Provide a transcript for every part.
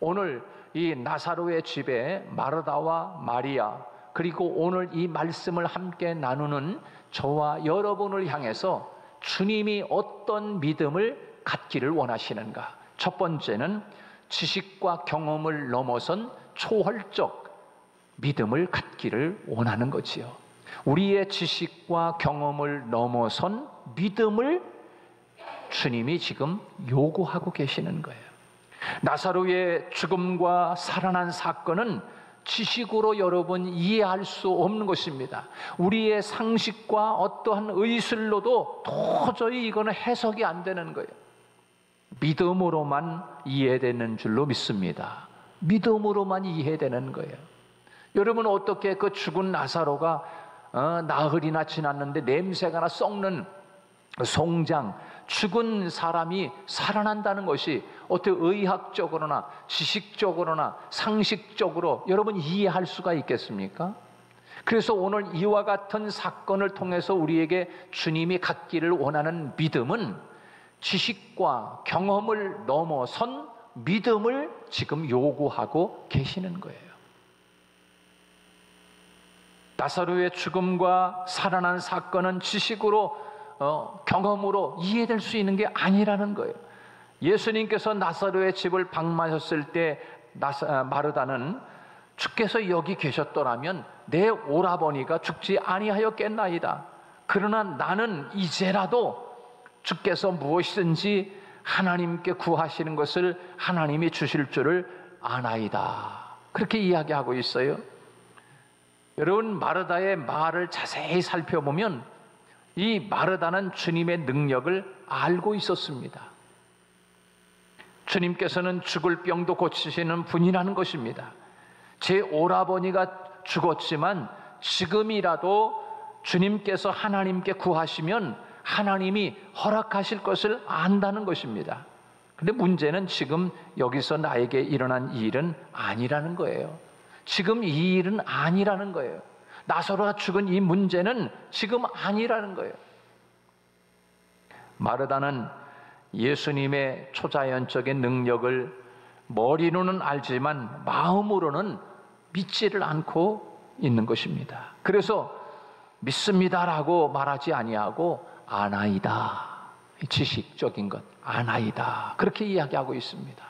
오늘 이 나사로의 집에 마르다와 마리아, 그리고 오늘 이 말씀을 함께 나누는 저와 여러분을 향해서 주님이 어떤 믿음을 갖기를 원하시는가? 첫 번째는 지식과 경험을 넘어선 초월적 믿음을 갖기를 원하는 거지요. 우리의 지식과 경험을 넘어선 믿음을 주님이 지금 요구하고 계시는 거예요. 나사로의 죽음과 살아난 사건은 지식으로 여러분 이해할 수 없는 것입니다. 우리의 상식과 어떠한 의술로도 도저히 이거는 해석이 안 되는 거예요. 믿음으로만 이해되는 줄로 믿습니다. 믿음으로만 이해되는 거예요. 여러분, 어떻게 그 죽은 나사로가 나흘이나 지났는데 냄새가 썩는 송장, 죽은 사람이 살아난다는 것이 어떻게 의학적으로나 지식적으로나 상식적으로 여러분 이해할 수가 있겠습니까? 그래서 오늘 이와 같은 사건을 통해서 우리에게 주님이 갖기를 원하는 믿음은 지식과 경험을 넘어선 믿음을 지금 요구하고 계시는 거예요. 나사로의 죽음과 살아난 사건은 지식으로 경험으로 이해될 수 있는 게 아니라는 거예요. 예수님께서 나사로의 집을 방문하셨을 때 마르다는 주께서 여기 계셨더라면 내 오라버니가 죽지 아니하였겠나이다. 그러나 나는 이제라도 주께서 무엇이든지 하나님께 구하시는 것을 하나님이 주실 줄을 아나이다. 그렇게 이야기하고 있어요. 여러분, 마르다의 말을 자세히 살펴보면 이 마르다는 주님의 능력을 알고 있었습니다. 주님께서는 죽을 병도 고치시는 분이라는 것입니다. 제 오라버니가 죽었지만 지금이라도 주님께서 하나님께 구하시면 하나님이 허락하실 것을 안다는 것입니다. 근데 문제는 지금 여기서 나에게 일어난 일은 아니라는 거예요. 지금 이 일은 아니라는 거예요. 나사로가 죽은 이 문제는 지금 아니라는 거예요. 마르다는 예수님의 초자연적인 능력을 머리로는 알지만 마음으로는 믿지를 않고 있는 것입니다. 그래서 믿습니다라고 말하지 아니하고 아나이다, 지식적인 것, 아나이다, 그렇게 이야기하고 있습니다.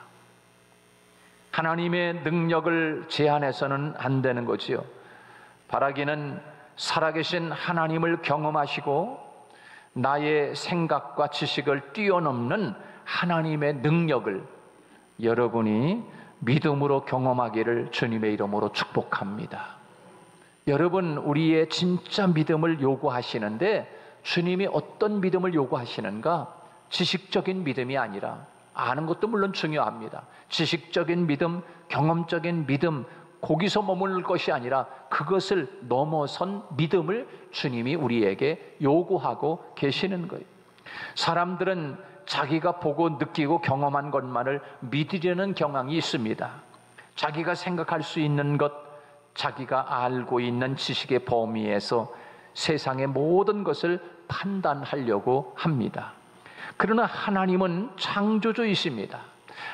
하나님의 능력을 제한해서는 안 되는 거지요. 바라기는 살아계신 하나님을 경험하시고 나의 생각과 지식을 뛰어넘는 하나님의 능력을 여러분이 믿음으로 경험하기를 주님의 이름으로 축복합니다. 여러분, 우리의 진짜 믿음을 요구하시는데 주님이 어떤 믿음을 요구하시는가? 지식적인 믿음이 아니라, 아는 것도 물론 중요합니다. 지식적인 믿음, 경험적인 믿음, 거기서 머무를 것이 아니라 그것을 넘어선 믿음을 주님이 우리에게 요구하고 계시는 거예요. 사람들은 자기가 보고 느끼고 경험한 것만을 믿으려는 경향이 있습니다. 자기가 생각할 수 있는 것, 자기가 알고 있는 지식의 범위에서 세상의 모든 것을 판단하려고 합니다. 그러나 하나님은 창조주이십니다.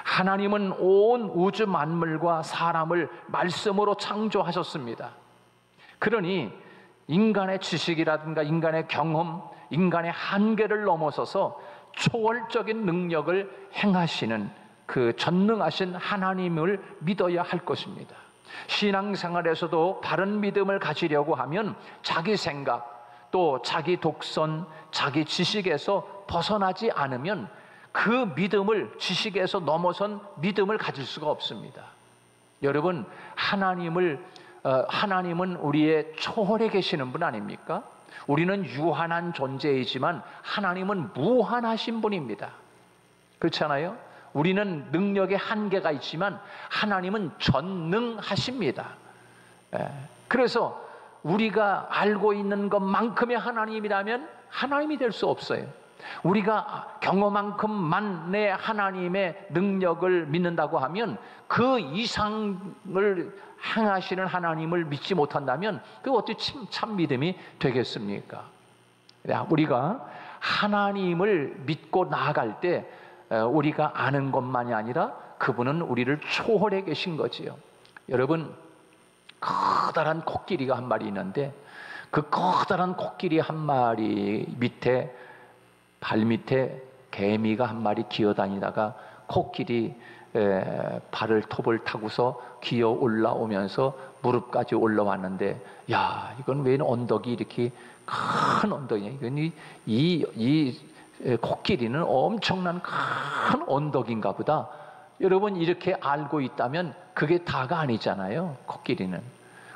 하나님은 온 우주 만물과 사람을 말씀으로 창조하셨습니다. 그러니 인간의 지식이라든가 인간의 경험, 인간의 한계를 넘어서서 초월적인 능력을 행하시는 그 전능하신 하나님을 믿어야 할 것입니다. 신앙생활에서도 바른 믿음을 가지려고 하면 자기 생각, 또 자기 독선, 자기 지식에서 벗어나지 않으면 그 믿음을, 지식에서 넘어선 믿음을 가질 수가 없습니다. 여러분, 하나님은 우리의 초월에 계시는 분 아닙니까? 우리는 유한한 존재이지만 하나님은 무한하신 분입니다. 그렇잖아요? 우리는 능력의 한계가 있지만 하나님은 전능하십니다. 그래서 우리가 알고 있는 것만큼의 하나님이라면 하나님이 될 수 없어요. 우리가 경험만큼만의 하나님의 능력을 믿는다고 하면 그 이상을 행하시는 하나님을 믿지 못한다면 그게 어떻게 참 믿음이 되겠습니까? 우리가 하나님을 믿고 나아갈 때 우리가 아는 것만이 아니라 그분은 우리를 초월해 계신 거지요. 여러분, 커다란 코끼리가 한 마리 있는데 그 커다란 코끼리 한 마리 밑에 발 밑에 개미가 한 마리 기어다니다가 코끼리 발을 톱을 타고서 기어 올라오면서 무릎까지 올라왔는데, 야, 이건 왜 언덕이 이렇게 큰 언덕이냐? 이건 이 코끼리는 엄청난 큰 언덕인가 보다. 여러분, 이렇게 알고 있다면 그게 다가 아니잖아요. 코끼리는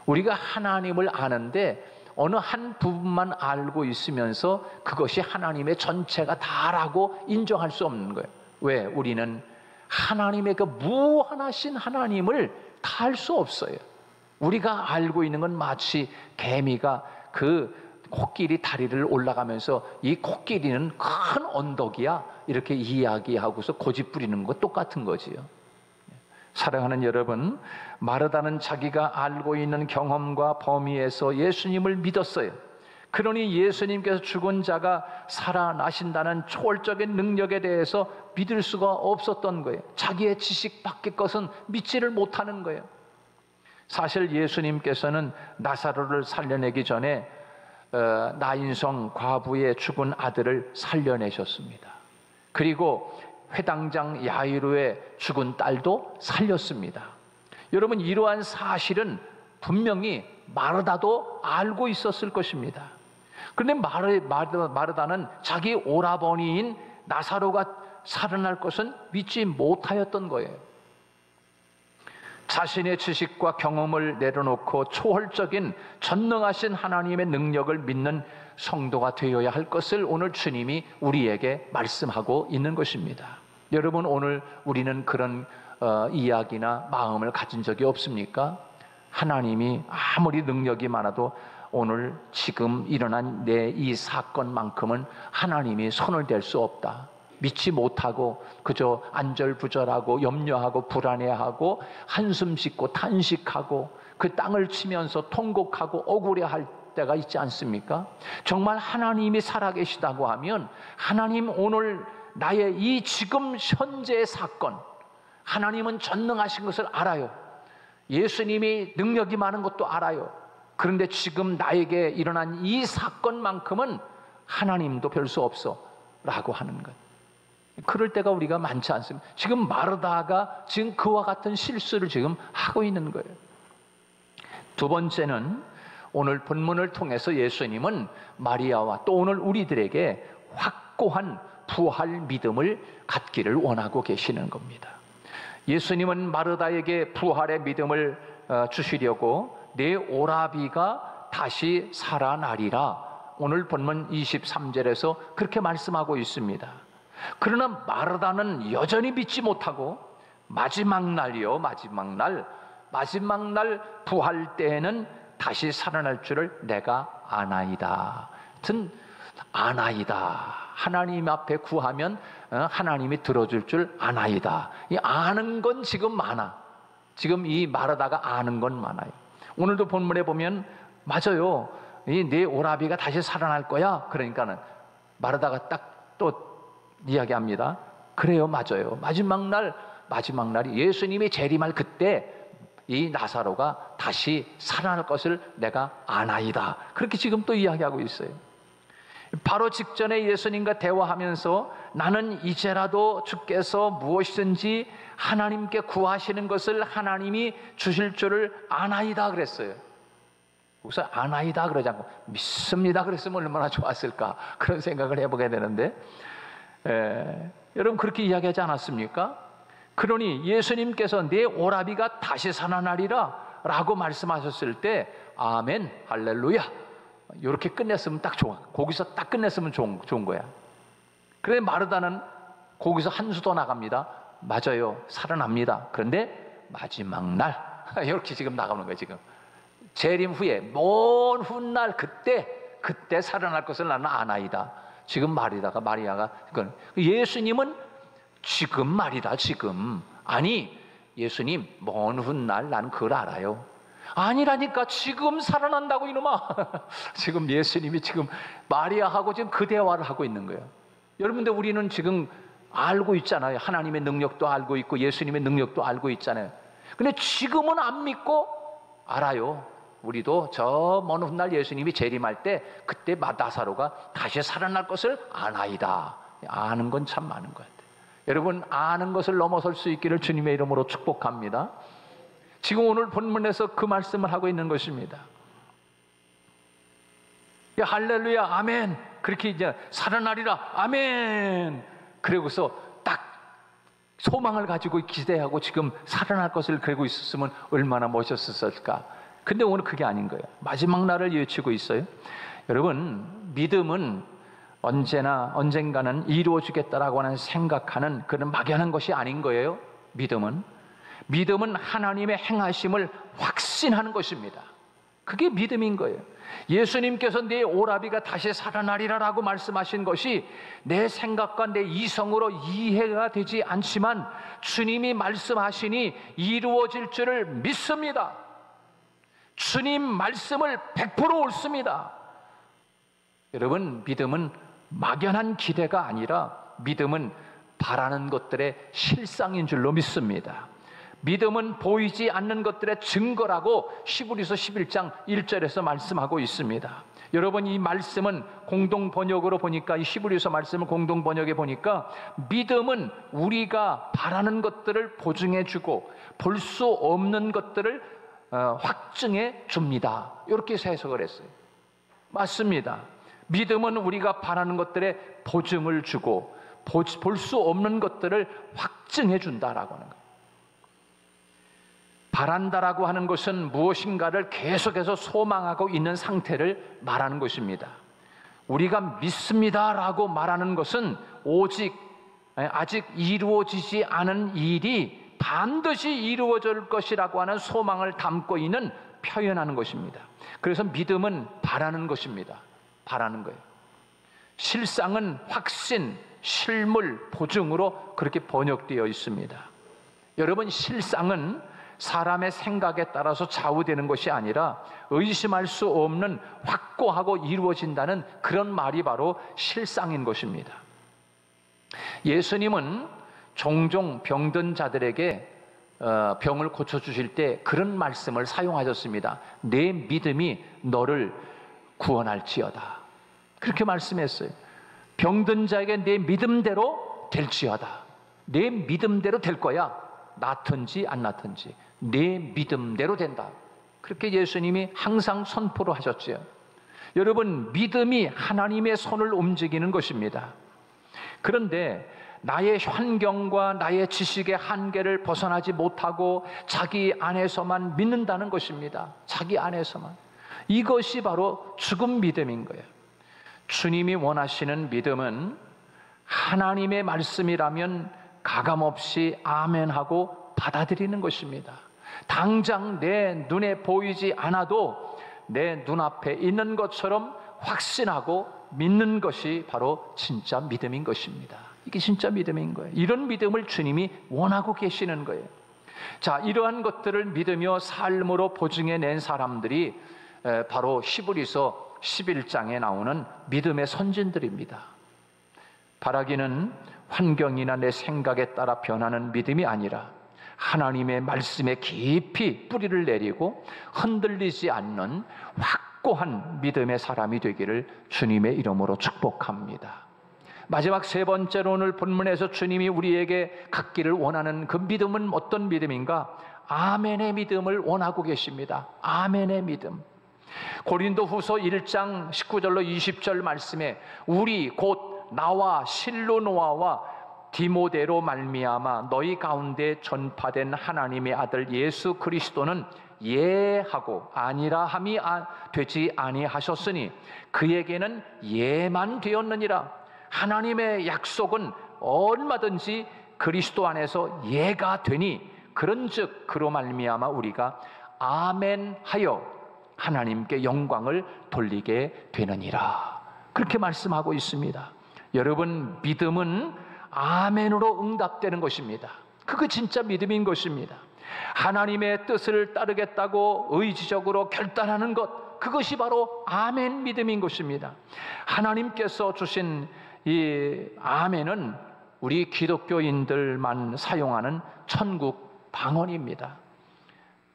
우리가 하나님을 아는데 어느 한 부분만 알고 있으면서 그것이 하나님의 전체가 다라고 인정할 수 없는 거예요. 왜? 우리는 하나님의 그 무한하신 하나님을 다 알 수 없어요. 우리가 알고 있는 건 마치 개미가 그 코끼리 다리를 올라가면서 이 코끼리는 큰 언덕이야 이렇게 이야기하고서 고집 부리는 것 똑같은 거지요. 사랑하는 여러분, 마르다는 자기가 알고 있는 경험과 범위에서 예수님을 믿었어요. 그러니 예수님께서 죽은 자가 살아나신다는 초월적인 능력에 대해서 믿을 수가 없었던 거예요. 자기의 지식 밖의 것은 믿지를 못하는 거예요. 사실 예수님께서는 나사로를 살려내기 전에 나인성 과부의 죽은 아들을 살려내셨습니다. 그리고 회당장 야이로의 죽은 딸도 살렸습니다. 여러분, 이러한 사실은 분명히 마르다도 알고 있었을 것입니다. 그런데 마르다는 자기 오라버니인 나사로가 살아날 것은 믿지 못하였던 거예요. 자신의 지식과 경험을 내려놓고 초월적인 전능하신 하나님의 능력을 믿는 성도가 되어야 할 것을 오늘 주님이 우리에게 말씀하고 있는 것입니다. 여러분, 오늘 우리는 그런 이야기나 마음을 가진 적이 없습니까? 하나님이 아무리 능력이 많아도 오늘 지금 일어난 내 이 사건만큼은 하나님이 손을 댈 수 없다. 믿지 못하고 그저 안절부절하고 염려하고 불안해하고 한숨 씻고 탄식하고 그 땅을 치면서 통곡하고 억울해할 때가 있지 않습니까? 정말 하나님이 살아계시다고 하면 하나님 오늘 나의 이 지금 현재의 사건, 하나님은 전능하신 것을 알아요. 예수님이 능력이 많은 것도 알아요. 그런데 지금 나에게 일어난 이 사건만큼은 하나님도 별 수 없어 라고 하는 것. 그럴 때가 우리가 많지 않습니다. 지금 마르다가 지금 그와 같은 실수를 지금 하고 있는 거예요. 두 번째는 오늘 본문을 통해서 예수님은 마리아와 또 오늘 우리들에게 확고한 부활 믿음을 갖기를 원하고 계시는 겁니다. 예수님은 마르다에게 부활의 믿음을 주시려고 내 오라비가 다시 살아나리라 오늘 본문 23절에서 그렇게 말씀하고 있습니다. 그러나 마르다는 여전히 믿지 못하고 마지막 날 부활 때에는 다시 살아날 줄을 내가 아나이다. 하여튼 아나이다. 하나님 앞에 구하면 하나님이 들어줄 줄 아나이다. 이 아는 건 지금 많아. 지금 이 마르다가 아는 건 많아요. 오늘도 본문에 보면 맞아요. 내 오라비가 다시 살아날 거야. 그러니까는 마르다가 딱 또 이야기합니다. 그래요, 맞아요. 마지막 날이 예수님이 재림할 그때 이 나사로가 다시 살아날 것을 내가 아나이다. 그렇게 지금 또 이야기하고 있어요. 바로 직전에 예수님과 대화하면서 나는 이제라도 주께서 무엇이든지 하나님께 구하시는 것을 하나님이 주실 줄을 아나이다 그랬어요. 그래서 아나이다 그러지 않고 믿습니다 그랬으면 얼마나 좋았을까 그런 생각을 해보게 되는데 여러분 그렇게 이야기하지 않았습니까? 그러니 예수님께서 내 오라비가 다시 살아나리라 라고 말씀하셨을 때 아멘 할렐루야 이렇게 끝냈으면 딱 좋아. 거기서 딱 끝냈으면 좋은 거야. 그런데 마르다는 거기서 한 수 더 나갑니다. 맞아요, 살아납니다. 그런데 마지막 날 이렇게 지금 나가는 거예요. 지금 재림 후에 먼 훗날 그때 살아날 것을 나는 아나이다. 지금 마리아가 예수님은 지금 말이다. 지금 아니 예수님 먼 훗날 나는 그걸 알아요. 아니라니까 지금 살아난다고 이놈아. 지금 예수님이 지금 마리아하고 지금 그 대화를 하고 있는 거예요. 여러분들 우리는 지금 알고 있잖아요. 하나님의 능력도 알고 있고 예수님의 능력도 알고 있잖아요. 근데 지금은 안 믿고 알아요. 우리도 저 먼 훗날 예수님이 재림할 때 그때 나사로가 다시 살아날 것을 아나이다. 아는 건 참 많은 것 같아요. 여러분, 아는 것을 넘어설 수 있기를 주님의 이름으로 축복합니다. 지금 오늘 본문에서 그 말씀을 하고 있는 것입니다. 야, 할렐루야, 아멘. 그렇게 이제 살아나리라, 아멘. 그러고서 딱 소망을 가지고 기대하고 지금 살아날 것을 그러고 있었으면 얼마나 멋있었을까. 근데 오늘 그게 아닌 거예요. 마지막 날을 외치고 있어요. 여러분, 믿음은 언젠가는 이루어지겠다라고 하는 생각하는 그런 막연한 것이 아닌 거예요. 믿음은 하나님의 행하심을 확신하는 것입니다. 그게 믿음인 거예요. 예수님께서 내 오라비가 다시 살아나리라라고 말씀하신 것이 내 생각과 내 이성으로 이해가 되지 않지만 주님이 말씀하시니 이루어질 줄을 믿습니다. 주님 말씀을 100% 옳습니다. 여러분, 믿음은 막연한 기대가 아니라 믿음은 바라는 것들의 실상인 줄로 믿습니다. 믿음은 보이지 않는 것들의 증거라고 히브리서 11장 1절에서 말씀하고 있습니다. 여러분, 이 말씀은 공동 번역으로 보니까, 이 히브리서 말씀을 공동 번역에 보니까 믿음은 우리가 바라는 것들을 보증해 주고 볼 수 없는 것들을 확증해 줍니다. 이렇게 해석을 했어요. 맞습니다. 믿음은 우리가 바라는 것들에 보증을 주고 볼 수 없는 것들을 확증해 준다라고 하는 거예요. 바란다라고 하는 것은 무엇인가를 계속해서 소망하고 있는 상태를 말하는 것입니다. 우리가 믿습니다라고 말하는 것은 오직 아직 이루어지지 않은 일이 반드시 이루어질 것이라고 하는 소망을 담고 있는, 표현하는 것입니다. 그래서 믿음은 바라는 것입니다. 바라는 거예요. 실상은 확신, 실물, 보증으로 그렇게 번역되어 있습니다. 여러분, 실상은 사람의 생각에 따라서 좌우되는 것이 아니라 의심할 수 없는 확고하고 이루어진다는 그런 말이 바로 실상인 것입니다. 예수님은 종종 병든 자들에게 병을 고쳐주실 때 그런 말씀을 사용하셨습니다. 내 믿음이 너를 구원할지어다. 그렇게 말씀했어요. 병든 자에게 내 믿음대로 될지어다. 내 믿음대로 될 거야. 낫든지 안 낫든지 내 믿음대로 된다. 그렇게 예수님이 항상 선포를 하셨지요. 여러분, 믿음이 하나님의 손을 움직이는 것입니다. 그런데 나의 환경과 나의 지식의 한계를 벗어나지 못하고 자기 안에서만 믿는다는 것입니다. 자기 안에서만. 이것이 바로 죽은 믿음인 거예요. 주님이 원하시는 믿음은 하나님의 말씀이라면 가감없이 아멘하고 받아들이는 것입니다. 당장 내 눈에 보이지 않아도 내 눈앞에 있는 것처럼 확신하고 믿는 것이 바로 진짜 믿음인 것입니다. 이게 진짜 믿음인 거예요. 이런 믿음을 주님이 원하고 계시는 거예요. 자, 이러한 것들을 믿으며 삶으로 보증해낸 사람들이 바로 히브리서 11장에 나오는 믿음의 선진들입니다. 바라기는 환경이나 내 생각에 따라 변하는 믿음이 아니라 하나님의 말씀에 깊이 뿌리를 내리고 흔들리지 않는 확고한 믿음의 사람이 되기를 주님의 이름으로 축복합니다. 마지막 세 번째로 오늘 본문에서 주님이 우리에게 갖기를 원하는 그 믿음은 어떤 믿음인가? 아멘의 믿음을 원하고 계십니다. 아멘의 믿음. 고린도후서 1장 19절로 20절 말씀에 우리 곧 나와 실로노아와 디모데로 말미암아 너희 가운데 전파된 하나님의 아들 예수 그리스도는 예하고 아니라 함이 되지 아니하셨으니 그에게는 예만 되었느니라. 하나님의 약속은 얼마든지 그리스도 안에서 예가 되니 그런즉 그로 말미암아 우리가 아멘하여 하나님께 영광을 돌리게 되느니라. 그렇게 말씀하고 있습니다. 여러분, 믿음은 아멘으로 응답되는 것입니다. 그거 진짜 믿음인 것입니다. 하나님의 뜻을 따르겠다고 의지적으로 결단하는 것, 그것이 바로 아멘 믿음인 것입니다. 하나님께서 주신 이 아멘은 우리 기독교인들만 사용하는 천국 방언입니다.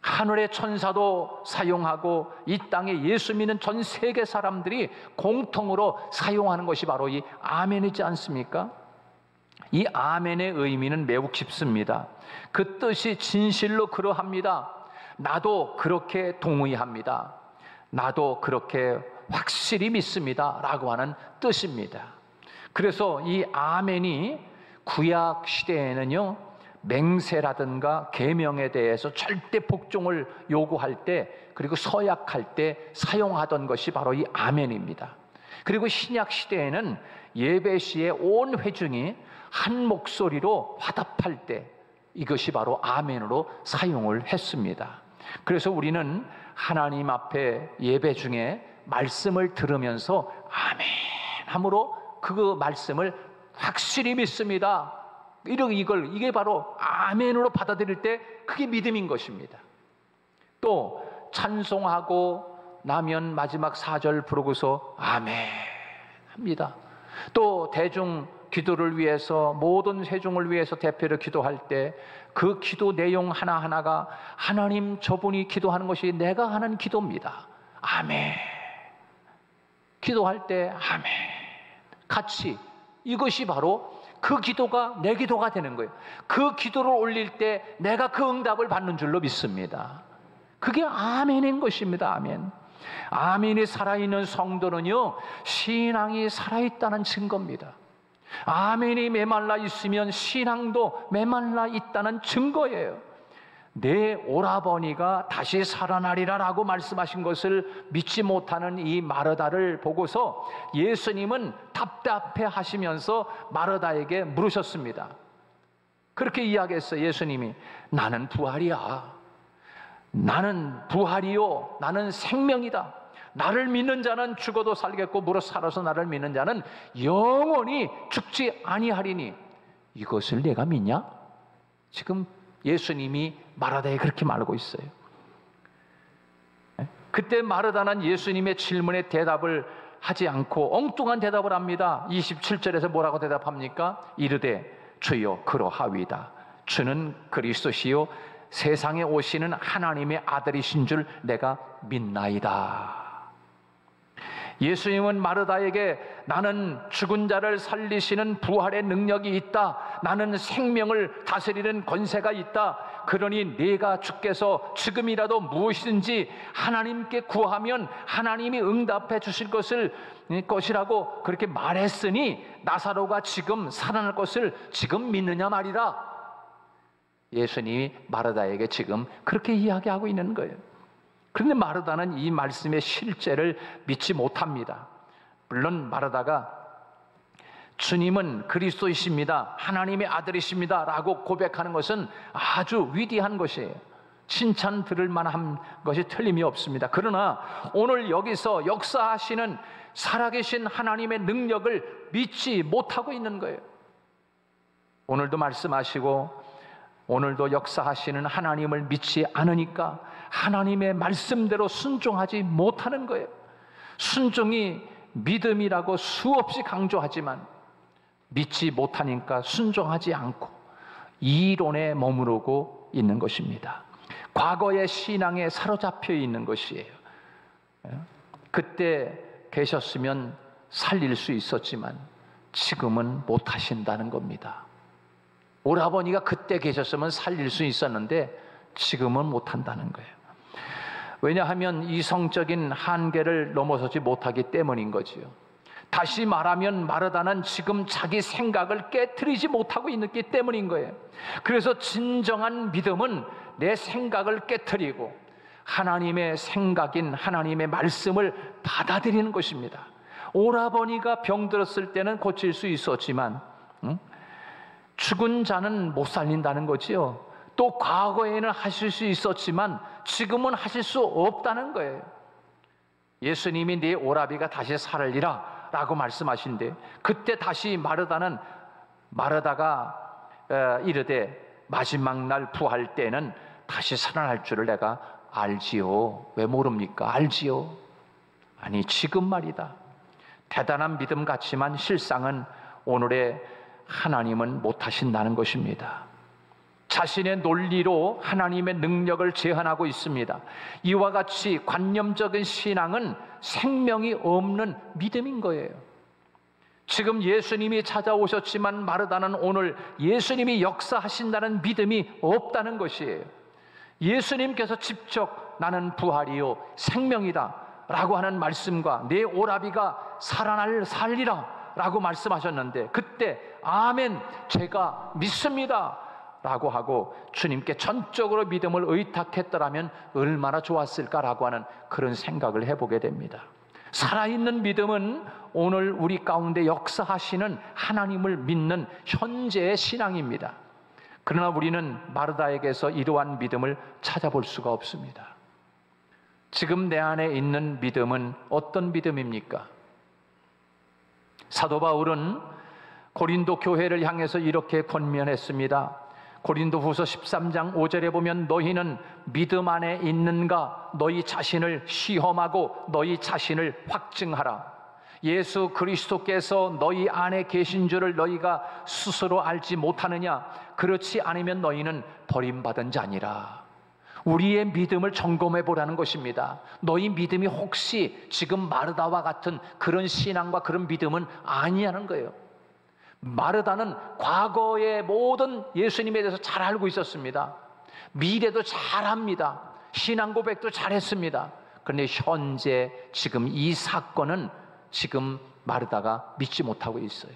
하늘의 천사도 사용하고 이 땅에 예수 믿는 전 세계 사람들이 공통으로 사용하는 것이 바로 이 아멘이지 않습니까? 이 아멘의 의미는 매우 깊습니다. 그 뜻이 진실로 그러합니다. 나도 그렇게 동의합니다. 나도 그렇게 확실히 믿습니다. 라고 하는 뜻입니다. 그래서 이 아멘이 구약 시대에는요, 맹세라든가 계명에 대해서 절대 복종을 요구할 때, 그리고 서약할 때 사용하던 것이 바로 이 아멘입니다. 그리고 신약 시대에는 예배 시에 온 회중이 한 목소리로 화답할 때 이것이 바로 아멘으로 사용을 했습니다. 그래서 우리는 하나님 앞에 예배 중에 말씀을 들으면서 아멘 함으로 그 말씀을 확실히 믿습니다. 이게 바로 아멘으로 받아들일 때 그게 믿음인 것입니다. 또 찬송하고 나면 마지막 4절 부르고서 아멘 합니다. 또 대중 기도를 위해서, 모든 회중을 위해서 대표로 기도할 때 그 기도 내용 하나하나가 하나님, 저분이 기도하는 것이 내가 하는 기도입니다. 아멘. 기도할 때 아멘 같이, 이것이 바로 그 기도가 내 기도가 되는 거예요. 그 기도를 올릴 때 내가 그 응답을 받는 줄로 믿습니다. 그게 아멘인 것입니다. 아멘. 아멘이 살아있는 성도는요, 신앙이 살아있다는 증거입니다. 아멘이 메말라 있으면 신앙도 메말라 있다는 증거예요. 내 오라버니가 다시 살아나리라 라고 말씀하신 것을 믿지 못하는 이 마르다를 보고서 예수님은 답답해 하시면서 마르다에게 물으셨습니다. 그렇게 이야기했어요. 예수님이 나는 부활이야. 나는 부활이요. 나는 생명이다. 나를 믿는 자는 죽어도 살겠고 무릇 살아서 나를 믿는 자는 영원히 죽지 아니하리니 이것을 내가 믿냐? 지금 예수님이 마르다에 그렇게 말하고 있어요. 그때 마르다는 예수님의 질문에 대답을 하지 않고 엉뚱한 대답을 합니다. 27절에서 뭐라고 대답합니까? 이르되 주여 그러하위다. 주는 그리스도시요 세상에 오시는 하나님의 아들이신 줄 내가 믿나이다. 예수님은 마르다에게 나는 죽은 자를 살리시는 부활의 능력이 있다. 나는 생명을 다스리는 권세가 있다. 그러니 네가 주께서 지금이라도 무엇이든지 하나님께 구하면 하나님이 응답해 주실 것이라고 그렇게 말했으니 나사로가 지금 살아날 것을 지금 믿느냐 말이라. 예수님이 마르다에게 지금 그렇게 이야기하고 있는 거예요. 그런데 마르다는 이 말씀의 실제를 믿지 못합니다. 물론 마르다가 주님은 그리스도이십니다, 하나님의 아들이십니다 라고 고백하는 것은 아주 위대한 것이에요. 칭찬 들을 만한 것이 틀림이 없습니다. 그러나 오늘 여기서 역사하시는 살아계신 하나님의 능력을 믿지 못하고 있는 거예요. 오늘도 말씀하시고 오늘도 역사하시는 하나님을 믿지 않으니까 하나님의 말씀대로 순종하지 못하는 거예요. 순종이 믿음이라고 수없이 강조하지만 믿지 못하니까 순종하지 않고 이론에 머무르고 있는 것입니다. 과거의 신앙에 사로잡혀 있는 것이에요. 그때 계셨으면 살릴 수 있었지만 지금은 못 하신다는 겁니다. 오라버니가 그때 계셨으면 살릴 수 있었는데 지금은 못 한다는 거예요. 왜냐하면 이성적인 한계를 넘어서지 못하기 때문인 거지요. 다시 말하면 마르다는 지금 자기 생각을 깨트리지 못하고 있기 때문인 거예요. 그래서 진정한 믿음은 내 생각을 깨트리고 하나님의 생각인 하나님의 말씀을 받아들이는 것입니다. 오라버니가 병들었을 때는 고칠 수 있었지만 죽은 자는 못 살린다는 거지요. 또 과거에는 하실 수 있었지만 지금은 하실 수 없다는 거예요. 예수님이 네 오라비가 다시 살으리라 라고 말씀하신데 그때 다시 마르다가 이르되 마지막 날 부활 때는 다시 살아날 줄을 내가 알지요. 왜 모릅니까? 알지요. 아니 지금 말이다. 대단한 믿음 같지만 실상은 오늘의 하나님은 못하신다는 것입니다. 자신의 논리로 하나님의 능력을 제한하고 있습니다. 이와 같이 관념적인 신앙은 생명이 없는 믿음인 거예요. 지금 예수님이 찾아오셨지만 마르다는 오늘 예수님이 역사하신다는 믿음이 없다는 것이에요. 예수님께서 직접 나는 부활이요 생명이다 라고 하는 말씀과 내 오라비가 살리라 라고 말씀하셨는데, 그때 아멘 제가 믿습니다 라고 하고 주님께 전적으로 믿음을 의탁했더라면 얼마나 좋았을까라고 하는 그런 생각을 해보게 됩니다. 살아있는 믿음은 오늘 우리 가운데 역사하시는 하나님을 믿는 현재의 신앙입니다. 그러나 우리는 마르다에게서 이러한 믿음을 찾아볼 수가 없습니다. 지금 내 안에 있는 믿음은 어떤 믿음입니까? 사도 바울은 고린도 교회를 향해서 이렇게 권면했습니다. 고린도후서 13장 5절에 보면 너희는 믿음 안에 있는가 너희 자신을 시험하고 너희 자신을 확증하라. 예수 그리스도께서 너희 안에 계신 줄을 너희가 스스로 알지 못하느냐? 그렇지 않으면 너희는 버림받은 자니라. 우리의 믿음을 점검해 보라는 것입니다. 너희 믿음이 혹시 지금 마르다와 같은 그런 신앙과 그런 믿음은 아니냐는 거예요. 마르다는 과거의 모든 예수님에 대해서 잘 알고 있었습니다. 미래도 잘합니다. 신앙 고백도 잘했습니다. 그런데 현재 지금 이 사건은 지금 마르다가 믿지 못하고 있어요.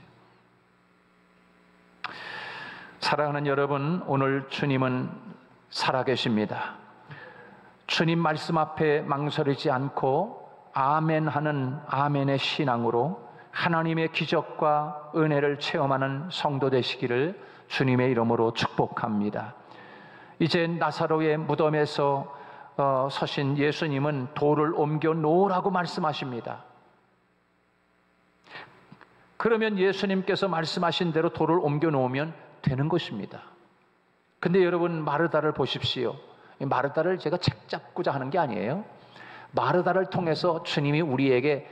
사랑하는 여러분, 오늘 주님은 살아계십니다. 주님 말씀 앞에 망설이지 않고 아멘하는 아멘의 신앙으로 하나님의 기적과 은혜를 체험하는 성도 되시기를 주님의 이름으로 축복합니다. 이제 나사로의 무덤에서 서신 예수님은 돌을 옮겨 놓으라고 말씀하십니다. 그러면 예수님께서 말씀하신 대로 돌을 옮겨 놓으면 되는 것입니다. 근데 여러분, 마르다를 보십시오. 마르다를 제가 책 잡고자 하는 게 아니에요. 마르다를 통해서 주님이 우리에게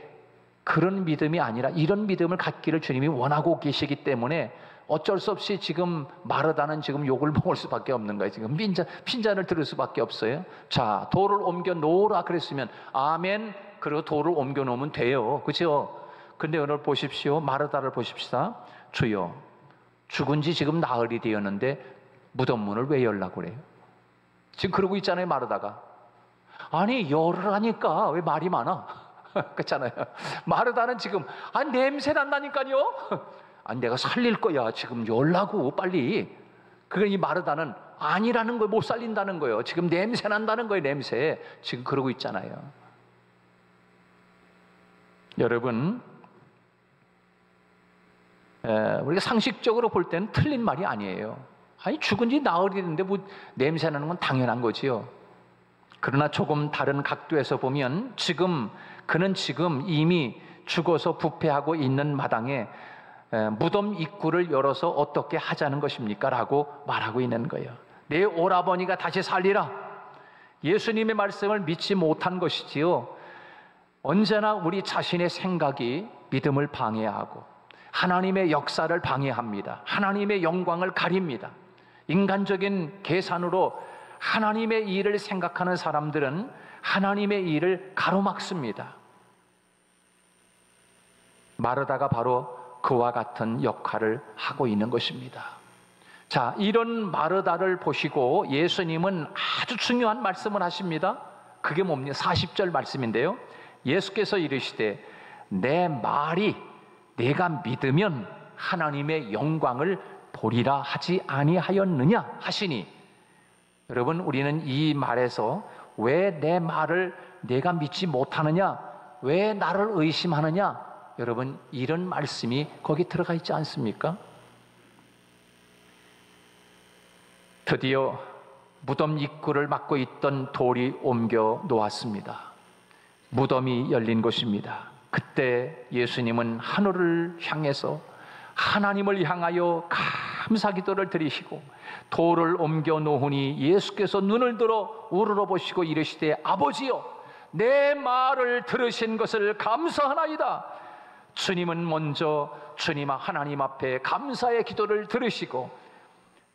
그런 믿음이 아니라 이런 믿음을 갖기를 주님이 원하고 계시기 때문에 어쩔 수 없이 지금 마르다는 지금 욕을 먹을 수밖에 없는 거예요. 지금 핀잔을 들을 수밖에 없어요. 자, 돌을 옮겨 놓으라 그랬으면 아멘, 그리고 돌을 옮겨 놓으면 돼요. 그렇죠? 근데 오늘 보십시오. 마르다를 보십시다. 주여, 죽은 지 지금 나흘이 되었는데 무덤 문을 왜 열라고 그래요? 지금 그러고 있잖아요, 마르다가. 아니, 열으라니까 왜 말이 많아? 그렇잖아요. 마르다는 지금 냄새 난다니까요. 내가 살릴 거야. 지금 열라고 빨리. 그러니까 이 마르다는 아니라는 거예요. 못 살린다는 거예요. 지금 냄새 난다는 거예요. 냄새. 지금 그러고 있잖아요. 여러분, 우리가 상식적으로 볼 때는 틀린 말이 아니에요. 죽은 지 나흘이 됐는데 뭐 냄새 나는 건 당연한 거지요. 그러나 조금 다른 각도에서 보면 그는 지금 이미 죽어서 부패하고 있는 마당에 무덤 입구를 열어서 어떻게 하자는 것입니까? 라고 말하고 있는 거예요. 내 오라버니가 다시 살리라. 예수님의 말씀을 믿지 못한 것이지요. 언제나 우리 자신의 생각이 믿음을 방해하고 하나님의 역사를 방해합니다. 하나님의 영광을 가립니다. 인간적인 계산으로 하나님의 일을 생각하는 사람들은 하나님의 일을 가로막습니다. 마르다가 바로 그와 같은 역할을 하고 있는 것입니다. 자, 이런 마르다를 보시고 예수님은 아주 중요한 말씀을 하십니다. 그게 뭡니까? 40절 말씀인데요. 예수께서 이르시되 내 말이 내가 믿으면 하나님의 영광을 보리라 하지 아니하였느냐 하시니, 여러분, 우리는 이 말에서 왜 내 말을 내가 믿지 못하느냐, 왜 나를 의심하느냐, 여러분, 이런 말씀이 거기 들어가 있지 않습니까? 드디어 무덤 입구를 막고 있던 돌이 옮겨 놓았습니다. 무덤이 열린 것입니다. 그때 예수님은 하늘을 향해서 하나님을 향하여 감사기도를 드리시고 돌을 옮겨 놓으니 예수께서 눈을 들어 우러러보시고 이르시되 아버지여, 내 말을 들으신 것을 감사하나이다. 주님은 먼저 주님 하나님 앞에 감사의 기도를 들으시고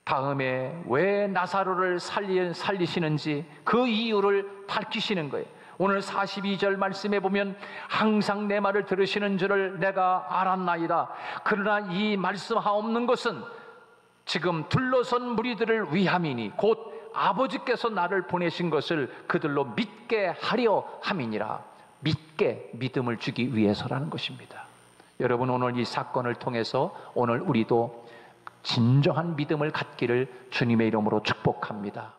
다음에 왜 나사로를 살리시는지 그 이유를 밝히시는 거예요. 오늘 42절 말씀에 보면 항상 내 말을 들으시는 줄을 내가 알았나이다. 그러나 이 말씀하옵는 것은 지금 둘러선 무리들을 위함이니 곧 아버지께서 나를 보내신 것을 그들로 믿게 하려 함이니라. 믿게, 믿음을 주기 위해서라는 것입니다. 여러분, 오늘 이 사건을 통해서 오늘 우리도 진정한 믿음을 갖기를 주님의 이름으로 축복합니다.